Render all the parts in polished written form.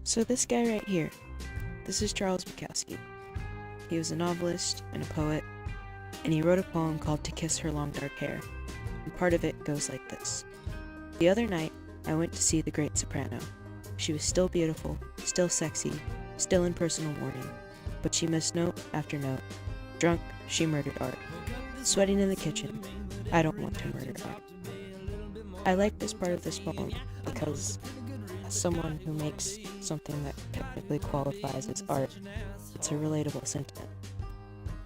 So this guy right here, this is Charles Bukowski. He was a novelist and a poet, and he wrote a poem called To Kiss Her Long Dark Hair, and part of it goes like this. The other night, I went to see the great soprano. She was still beautiful, still sexy, still in personal mourning, but she missed note after note. Drunk, she murdered art. Sweating in the kitchen, I don't want to murder art. I like this part of this poem because as someone who makes something that technically qualifies as art, it's a relatable sentiment.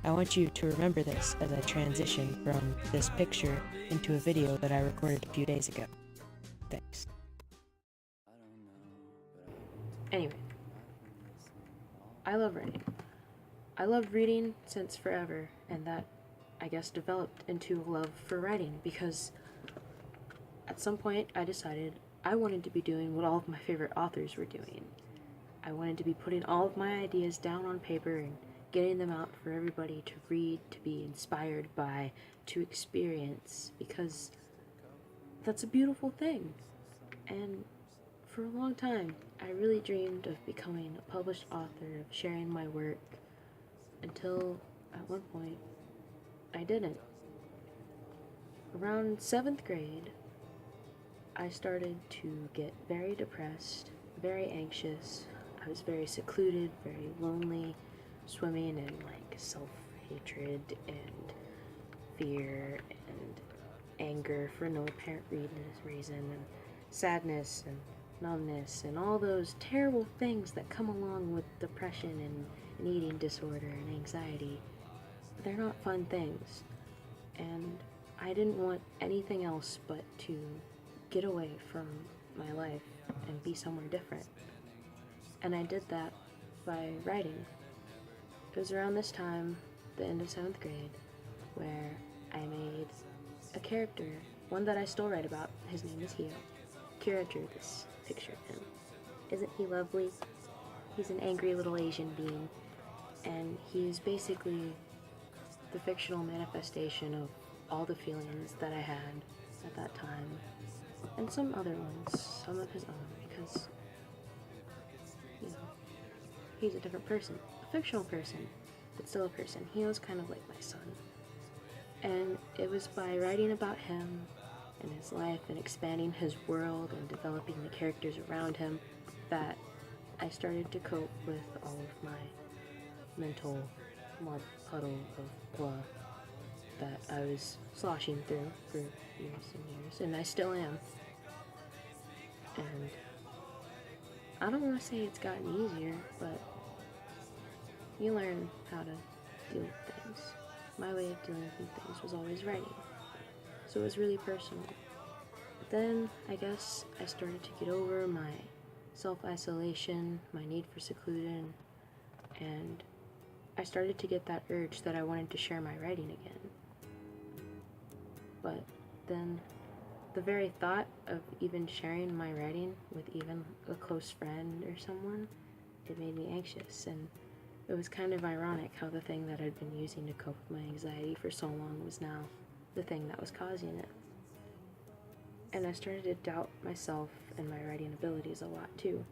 I want you to remember this as I transition from this picture into a video that I recorded a few days ago. Thanks. Anyway, I love writing. I loved reading since forever, and that, I guess, developed into a love for writing because at some point I decided I wanted to be doing what all of my favorite authors were doing. I wanted to be putting all of my ideas down on paper and getting them out for everybody to read, to be inspired by, to experience, because that's a beautiful thing. And for a long time, I really dreamed of becoming a published author, of sharing my work, until at one point, I didn't. Around 7th grade, I started to get very depressed, very anxious. I was very secluded, very lonely, swimming in like self-hatred and fear and anger for no apparent reason, and sadness and numbness and all those terrible things that come along with depression and eating disorder and anxiety. They're not fun things, and I didn't want anything else but to get away from my life and be somewhere different. And I did that by writing. It was around this time, the end of 7th grade, where I made a character, one that I still write about. His name is Hio. Kiara drew this picture of him. Isn't he lovely? He's an angry little Asian being, and he's basically the fictional manifestation of all the feelings that I had at that time, and some other ones, some of his own, because, you know, he's a different person, a fictional person, but still a person. He was kind of like my son. And it was by writing about him and his life and expanding his world and developing the characters around him that I started to cope with all of my mental mud puddle of blah that I was sloshing through for years and years, and I still am. And I don't want to say it's gotten easier, but you learn how to deal with things. My way of dealing with things was always writing, so it was really personal. But then, I guess, I started to get over my self-isolation, my need for seclusion, and I started to get that urge that I wanted to share my writing again. But then, the very thought of even sharing my writing with even a close friend or someone, it made me anxious, and it was kind of ironic how the thing that I'd been using to cope with my anxiety for so long was now the thing that was causing it. And I started to doubt myself and my writing abilities a lot too.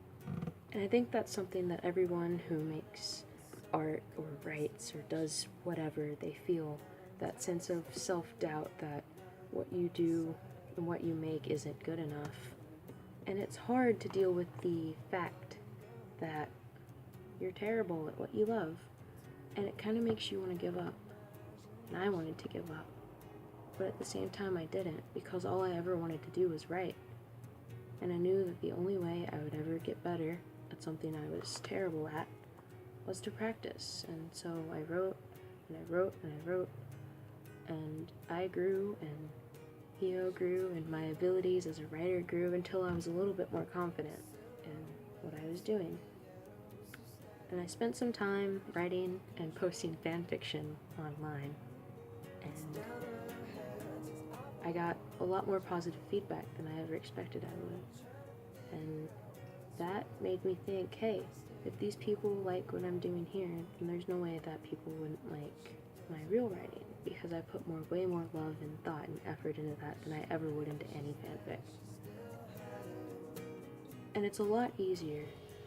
And I think that's something that everyone who makes art or writes or does whatever, they feel that sense of self-doubt that what you do and what you make isn't good enough. And it's hard to deal with the fact that you're terrible at what you love, and it kind of makes you want to give up. And I wanted to give up, but at the same time I didn't, because all I ever wanted to do was write. And I knew that the only way I would ever get better at something I was terrible at was to practice. And so I wrote, and I wrote, and I wrote, and I grew, and Hio grew, and my abilities as a writer grew until I was a little bit more confident in what I was doing. And I spent some time writing and posting fan fiction online, and I got a lot more positive feedback than I ever expected I would. And that made me think, hey, if these people like what I'm doing here, then there's no way that people wouldn't like my real writing. because I put way more love and thought and effort into that than I ever would into any fanfic. And it's a lot easier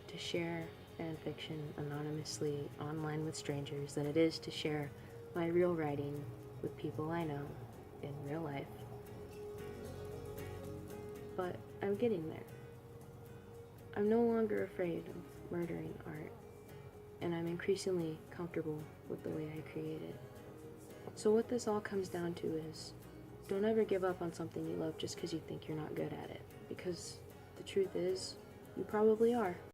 to share fanfiction anonymously online with strangers than it is to share my real writing with people I know in real life. But I'm getting there. I'm no longer afraid of murdering art, and I'm increasingly comfortable with the way I create it. So what this all comes down to is, don't ever give up on something you love just because you think you're not good at it, because the truth is, you probably are.